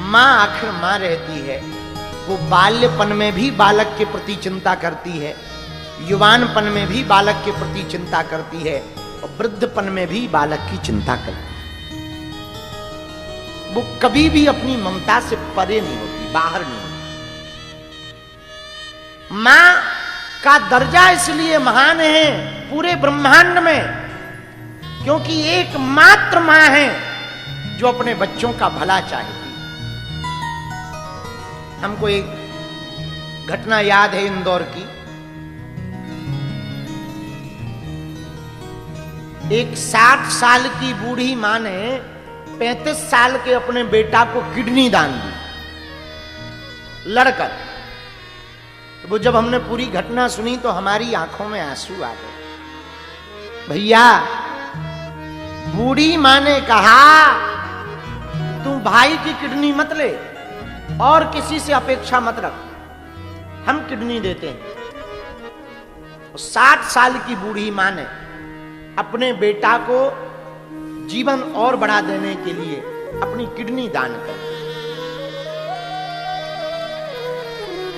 माँ आखिर माँ रहती है। वो बाल्यपन में भी बालक के प्रति चिंता करती है, युवानपन में भी बालक के प्रति चिंता करती है, और वृद्धपन में भी बालक की चिंता करती है। वो कभी भी अपनी ममता से परे नहीं होती, बाहर नहीं होती। मां का दर्जा इसलिए महान है पूरे ब्रह्मांड में, क्योंकि एकमात्र मां है जो अपने बच्चों का भला चाहती। हमको एक घटना याद है इंदौर की। एक 60 साल की बूढ़ी मां ने 35 साल के अपने बेटा को किडनी दान दी, लड़कर। तो वो जब हमने पूरी घटना सुनी तो हमारी आंखों में आंसू आ गए। भैया, बूढ़ी मां ने कहा तू भाई की किडनी मत ले और किसी से अपेक्षा मत रख, हम किडनी देते हैं। 60 साल की बूढ़ी मां ने अपने बेटा को जीवन और बढ़ा देने के लिए अपनी किडनी दान कर।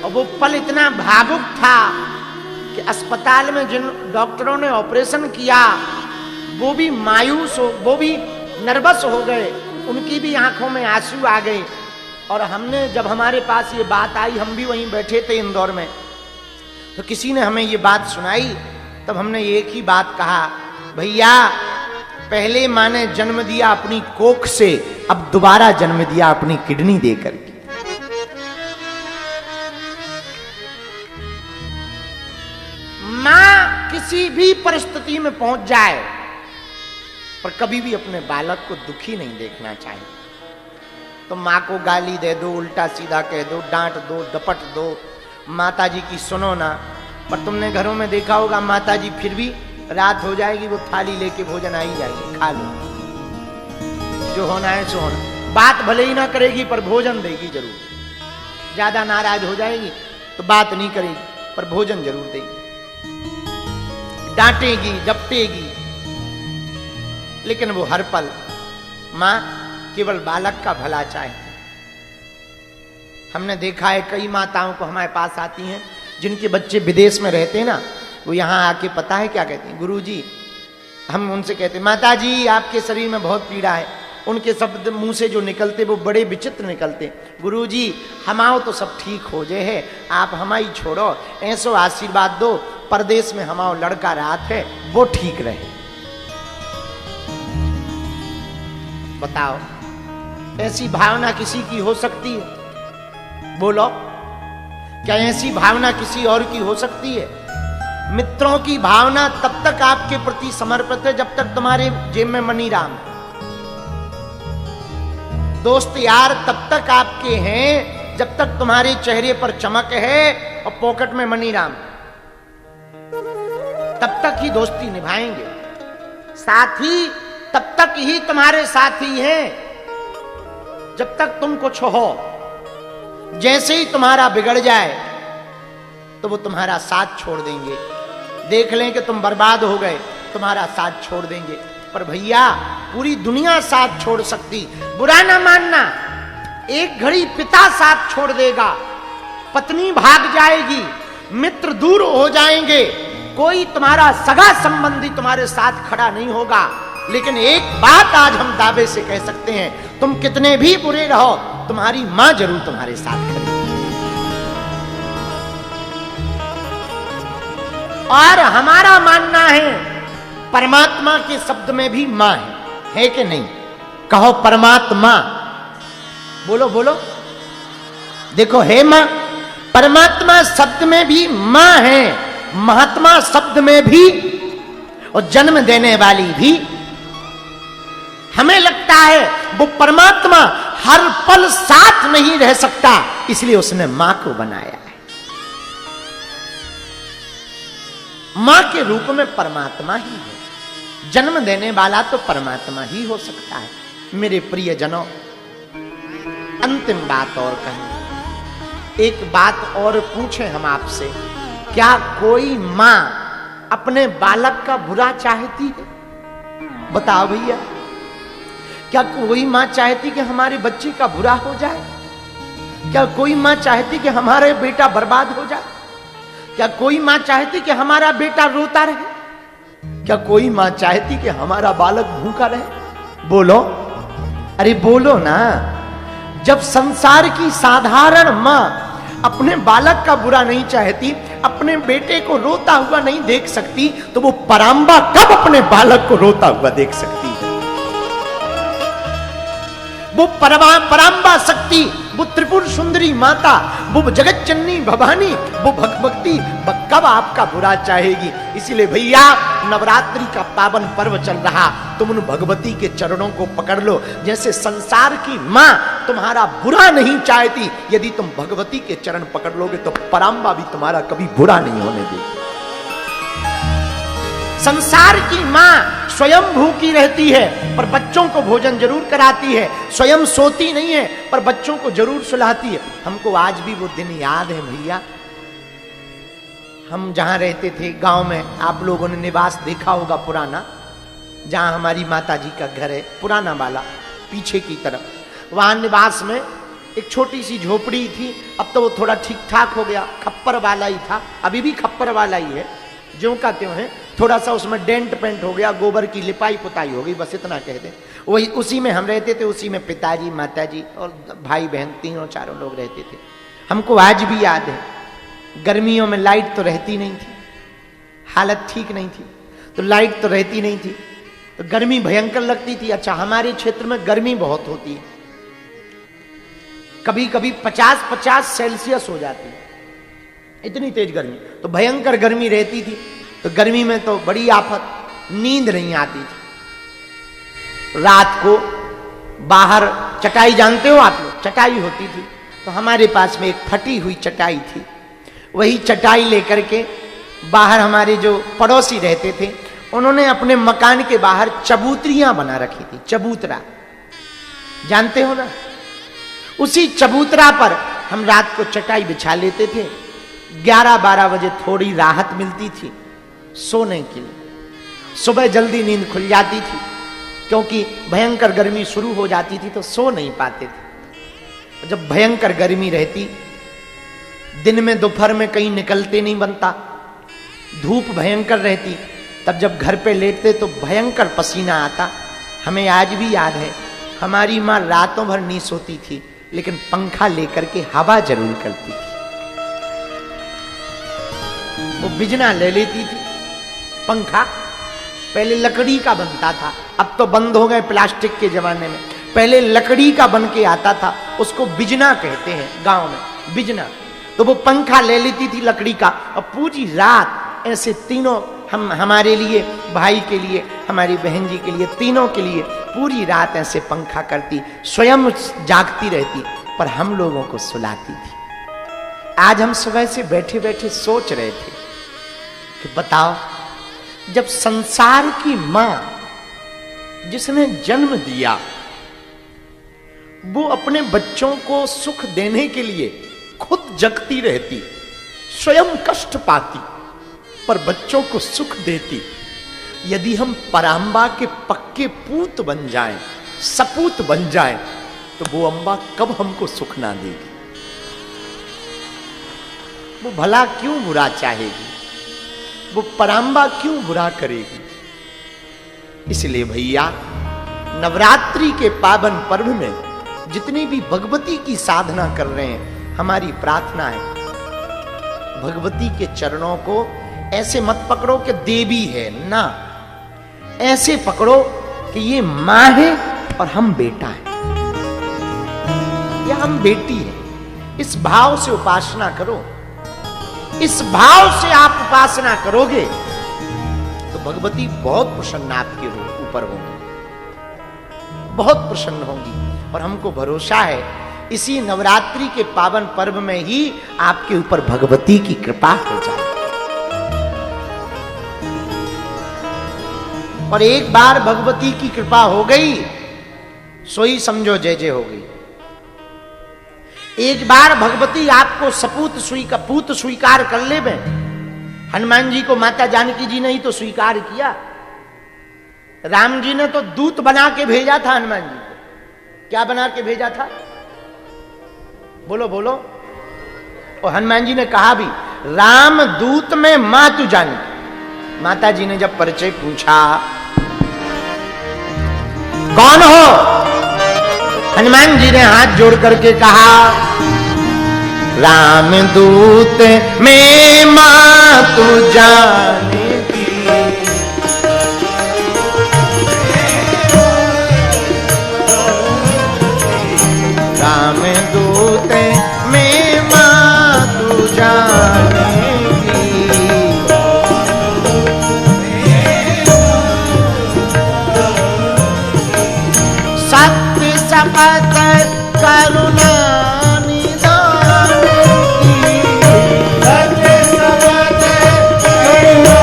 और वो पल इतना भावुक था कि अस्पताल में जिन डॉक्टरों ने ऑपरेशन किया वो भी मायूस हो, वो भी नर्वस हो गए, उनकी भी आंखों में आंसू आ गए। और हमने जब हमारे पास ये बात आई, हम भी वहीं बैठे थे इंदौर में, तो किसी ने हमें ये बात सुनाई। तब हमने एक ही बात कहा, भैया पहले मां ने जन्म दिया अपनी कोख से, अब दोबारा जन्म दिया अपनी किडनी देकर के। मां किसी भी परिस्थिति में पहुंच जाए पर कभी भी अपने बालक को दुखी नहीं देखना चाहिए। तो मां को गाली दे दो, उल्टा सीधा कह दो, डांट दो, डपट दो, माता जी की सुनो ना। पर तुमने घरों में देखा होगा माता जी फिर भी रात हो जाएगी वो थाली लेके भोजन आ ही जाएगी, खा लो, जो होना है सो होना। बात भले ही ना करेगी पर भोजन देगी जरूर। ज्यादा नाराज हो जाएगी तो बात नहीं करेगी पर भोजन जरूर देगी, डांटेगी, डपटेगी। लेकिन वो हर पल मां केवल बालक का भला चाहे। हमने देखा है कई माताओं को हमारे पास आती हैं जिनके बच्चे विदेश में रहते हैं ना, वो यहाँ आके पता है क्या कहती हैं, गुरुजी, हम उनसे कहते हैं माता जी आपके शरीर में बहुत पीड़ा है। उनके शब्द मुंह से जो निकलते वो बड़े विचित्र निकलते। गुरुजी हमाओ तो सब ठीक हो जाए है, आप हमारी छोड़ो, ऐसो आशीर्वाद दो परदेश में हमाओ लड़का रात है वो ठीक रहे। बताओ ऐसी भावना किसी की हो सकती है? बोलो, क्या ऐसी भावना किसी और की हो सकती है? मित्रों की भावना तब तक आपके प्रति समर्पित है जब तक तुम्हारे जेब में मनी राम। दोस्त यार तब तक आपके हैं जब तक तुम्हारे चेहरे पर चमक है और पॉकेट में मनी राम, तब तक ही दोस्ती निभाएंगे। साथी तब तक ही तुम्हारे साथी हैं जब तक तुम कुछ हो। जैसे ही तुम्हारा बिगड़ जाए तो वो तुम्हारा साथ छोड़ देंगे। देख लें कि तुम बर्बाद हो गए, तुम्हारा साथ छोड़ देंगे। पर भैया पूरी दुनिया साथ छोड़ सकती, बुरा ना मानना। एक घड़ी पिता साथ छोड़ देगा, पत्नी भाग जाएगी, मित्र दूर हो जाएंगे, कोई तुम्हारा सगा संबंधी तुम्हारे साथ खड़ा नहीं होगा। लेकिन एक बात आज हम दावे से कह सकते हैं, तुम कितने भी बुरे रहो तुम्हारी मां जरूर तुम्हारे साथ खड़ी। और हमारा मानना है परमात्मा के शब्द में भी मां है कि नहीं? कहो परमात्मा, बोलो बोलो, देखो है मां। परमात्मा शब्द में भी मां है, महात्मा शब्द में भी, और जन्म देने वाली भी। हमें लगता है वो परमात्मा हर पल साथ नहीं रह सकता, इसलिए उसने मां को बनाया है। मां के रूप में परमात्मा ही है, जन्म देने वाला तो परमात्मा ही हो सकता है। मेरे प्रियजनों, अंतिम बात और कहें, एक बात और पूछें हम आपसे, क्या कोई मां अपने बालक का बुरा चाहती है? बताओ भैया, क्या कोई मां चाहती कि हमारे बच्चे का बुरा हो जाए? क्या कोई मां चाहती कि हमारा बेटा बर्बाद हो जाए? क्या कोई मां चाहती कि हमारा बेटा रोता रहे? क्या कोई मां चाहती कि हमारा बालक भूखा रहे? बोलो, अरे बोलो ना। जब संसार की साधारण मां अपने बालक का बुरा नहीं चाहती, अपने बेटे को रोता हुआ नहीं देख सकती, तो वो परांबा कब अपने बालक को रोता हुआ देख सकती है? वो परांबा शक्ति, वो त्रिपुर सुंदरी माता, वो जगत जननी भवानी, वो भगवती कब आपका बुरा चाहेगी? इसीलिए भैया, नवरात्रि का पावन पर्व चल रहा, तुम उन भगवती के चरणों को पकड़ लो। जैसे संसार की मां तुम्हारा बुरा नहीं चाहती, यदि तुम भगवती के चरण पकड़ लोगे तो परांबा भी तुम्हारा कभी बुरा नहीं होने देगी। संसार की मां स्वयं भूखी रहती है पर बच्चों को भोजन जरूर कराती है, स्वयं सोती नहीं है पर बच्चों को जरूर सुलाती है। हमको आज भी वो दिन याद है भैया, हम जहां रहते थे गांव में, आप लोगों ने निवास देखा होगा पुराना, जहां हमारी माता जी का घर है, पुराना वाला पीछे की तरफ। वहां निवास में एक छोटी सी झोपड़ी थी, अब तो वो थोड़ा ठीक ठाक हो गया, खप्पर वाला ही था, अभी भी खप्पर वाला ही है, ज्यों का त्यों है। थोड़ा सा उसमें डेंट पेंट हो गया, गोबर की लिपाई पुताई हो गई, बस इतना कह दे। वही उसी में हम रहते थे, उसी में पिताजी माताजी और भाई बहन तीनों चारों लोग रहते थे। हमको आज भी याद है, गर्मियों में लाइट तो रहती नहीं थी, हालत ठीक नहीं थी, तो लाइट तो रहती नहीं थी, तो गर्मी भयंकर लगती थी। अच्छा, हमारे क्षेत्र में गर्मी बहुत होती है, कभी कभी 50-50 सेल्सियस हो जाती है, इतनी तेज गर्मी, तो भयंकर गर्मी रहती थी। तो गर्मी में तो बड़ी आफत, नींद नहीं आती थी। रात को बाहर चटाई, जानते हो आप लोग, चटाई होती थी, तो हमारे पास में एक फटी हुई चटाई थी, वही चटाई लेकर के बाहर हमारे जो पड़ोसी रहते थे, उन्होंने अपने मकान के बाहर चबूतरियां बना रखी थी। चबूतरा जानते हो ना, उसी चबूतरा पर हम रात को चटाई बिछा लेते थे। 11-12 बजे थोड़ी राहत मिलती थी सोने के लिए, सुबह जल्दी नींद खुल जाती थी, क्योंकि भयंकर गर्मी शुरू हो जाती थी तो सो नहीं पाते थे। जब भयंकर गर्मी रहती, दिन में दोपहर में कहीं निकलते नहीं बनता, धूप भयंकर रहती, तब जब घर पे लेटते तो भयंकर पसीना आता। हमें आज भी याद है, हमारी माँ रातों भर नहीं सोती थी, लेकिन पंखा लेकर के हवा जरूर करती थी। वो बिजना ले लेती थी पंखा, पहले लकड़ी का बनता था, अब तो बंद हो गए प्लास्टिक के जमाने में। पहले लकड़ी का बन के आता था, उसको बिजना कहते हैं गांव में, बिजना। तो वो पंखा ले लेती थी लकड़ी का, और पूरी रात ऐसे तीनों, हमारे लिए, भाई के लिए, हमारी बहन जी के लिए, तीनों के लिए पूरी रात ऐसे पंखा करती, स्वयं जागती रहती, पर हम लोगों को सुलाती थी। आज हम सुबह से बैठे बैठे सोच रहे थे कि बताओ, जब संसार की मां जिसने जन्म दिया, वो अपने बच्चों को सुख देने के लिए खुद जगती रहती, स्वयं कष्ट पाती, पर बच्चों को सुख देती, यदि हम परांबा के पक्के पूत बन जाएं, सपूत बन जाएं, तो वो अम्बा कब हमको सुख ना देगी? वो भला क्यों बुरा चाहेगी? वो परांबा क्यों बुरा करेगी? इसलिए भैया, नवरात्रि के पावन पर्व में जितनी भी भगवती की साधना कर रहे हैं, हमारी प्रार्थना है, भगवती के चरणों को ऐसे मत पकड़ो कि देवी है ना, ऐसे पकड़ो कि ये मां है और हम बेटा है, या हम बेटी है। इस भाव से उपासना करो। इस भाव से आप उपासना करोगे तो भगवती बहुत प्रसन्न आपके ऊपर होंगी, बहुत प्रसन्न होंगी। और हमको भरोसा है, इसी नवरात्रि के पावन पर्व में ही आपके ऊपर भगवती की कृपा हो जाए। और एक बार भगवती की कृपा हो गई, सोई समझो जय जय हो गई। एक बार भगवती आपको पूत स्वीकार कर ले में, हनुमान जी को माता जानकी जी ने ही तो स्वीकार किया। राम जी ने तो दूत बना के भेजा था हनुमान जी को। क्या बना के भेजा था? बोलो बोलो। और हनुमान जी ने कहा भी, राम दूत में मातु जानकी। माता जी ने जब परिचय पूछा, कौन हो? हनुमान जी ने हाथ जोड़ करके कहा, राम दूत में मातु जानकी। राम दूत में मातु जानकी। सत्य शपथ करुणा निधान की। सत्य शपथ करुणा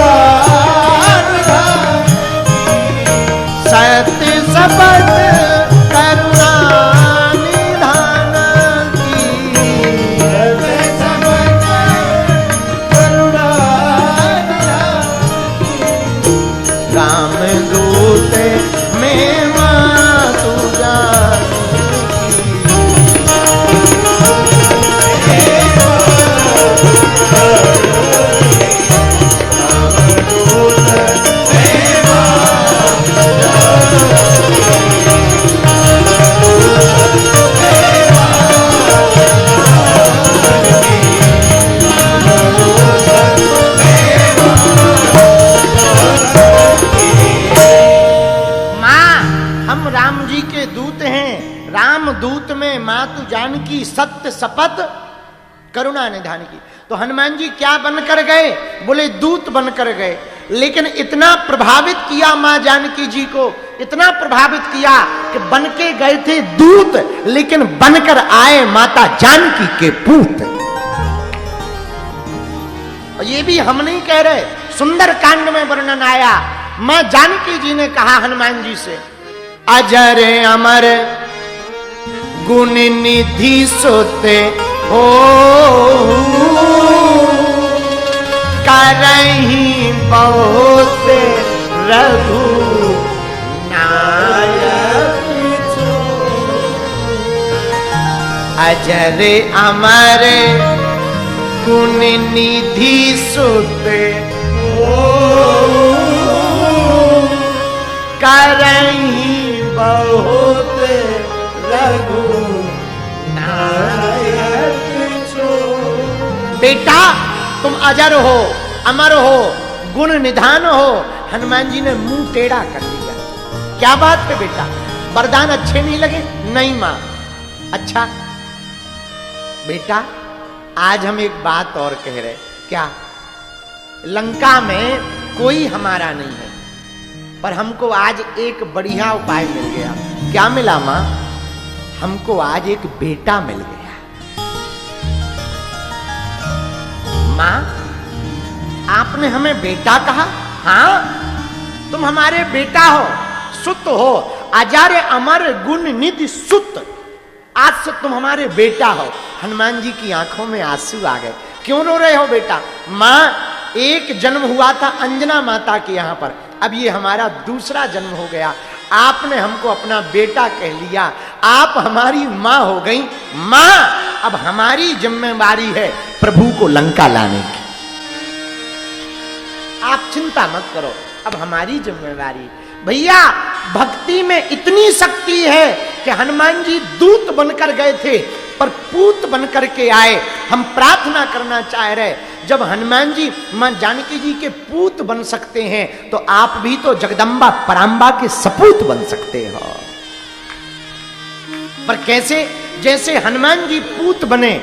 निधान की। सत्य शपथ करुणा निधान की। सत्य शपथ करुणा निधान की। राम दूत में मातु जानकी। दूत में मातु जानकी, सत्य शपथ करुणा निधान की। तो हनुमान जी क्या बनकर गए? बोले दूत बनकर गए। लेकिन इतना प्रभावित किया मां जानकी जी को, इतना प्रभावित किया कि बनके गए थे दूत, लेकिन बनकर आए माता जानकी के पूत। और ये भी हम नहीं कह रहे, सुंदर कांड में वर्णन आया। मां जानकी जी ने कहा हनुमान जी से, अजर अमर गुण निधि सोते हो, करही बहुत रघु नायक छो। अजर अमर गुण निधि सोते हो, करही बहुत रघु नायक छो। बेटा तुम अजर हो, अमर हो, गुण निधान हो। हनुमान जी ने मुंह टेढ़ा कर दिया। क्या बात है बेटा, वरदान अच्छे नहीं लगे? नहीं मां। अच्छा बेटा, आज हम एक बात और कह रहे। क्या? लंका में कोई हमारा नहीं है, पर हमको आज एक बढ़िया उपाय मिल गया। क्या मिला मां? हमको आज एक बेटा मिल गया। मां, आपने हमें बेटा कहा? हां, तुम हमारे बेटा हो, सुत हो, अजर अमर गुण निधि सुत। आज से तुम हमारे बेटा हो। हनुमान जी की आंखों में आंसू आ गए। क्यों रो रहे हो बेटा? मां, एक जन्म हुआ था अंजना माता के यहां पर, अब ये हमारा दूसरा जन्म हो गया। आपने हमको अपना बेटा कह लिया, आप हमारी मां हो गई। मां, अब हमारी जिम्मेवारी है प्रभु को लंका लाने की। आप चिंता मत करो, अब हमारी जिम्मेवारी। भैया, भक्ति में इतनी शक्ति है कि हनुमान जी दूत बनकर गए थे, पर पूत बनकर के आए। हम प्रार्थना करना चाह रहे, जब हनुमान जी मां जानकी जी के पूत बन सकते हैं, तो आप भी तो जगदम्बा परांबा के सपूत बन सकते हो। पर कैसे? जैसे हनुमान जी पूत बने,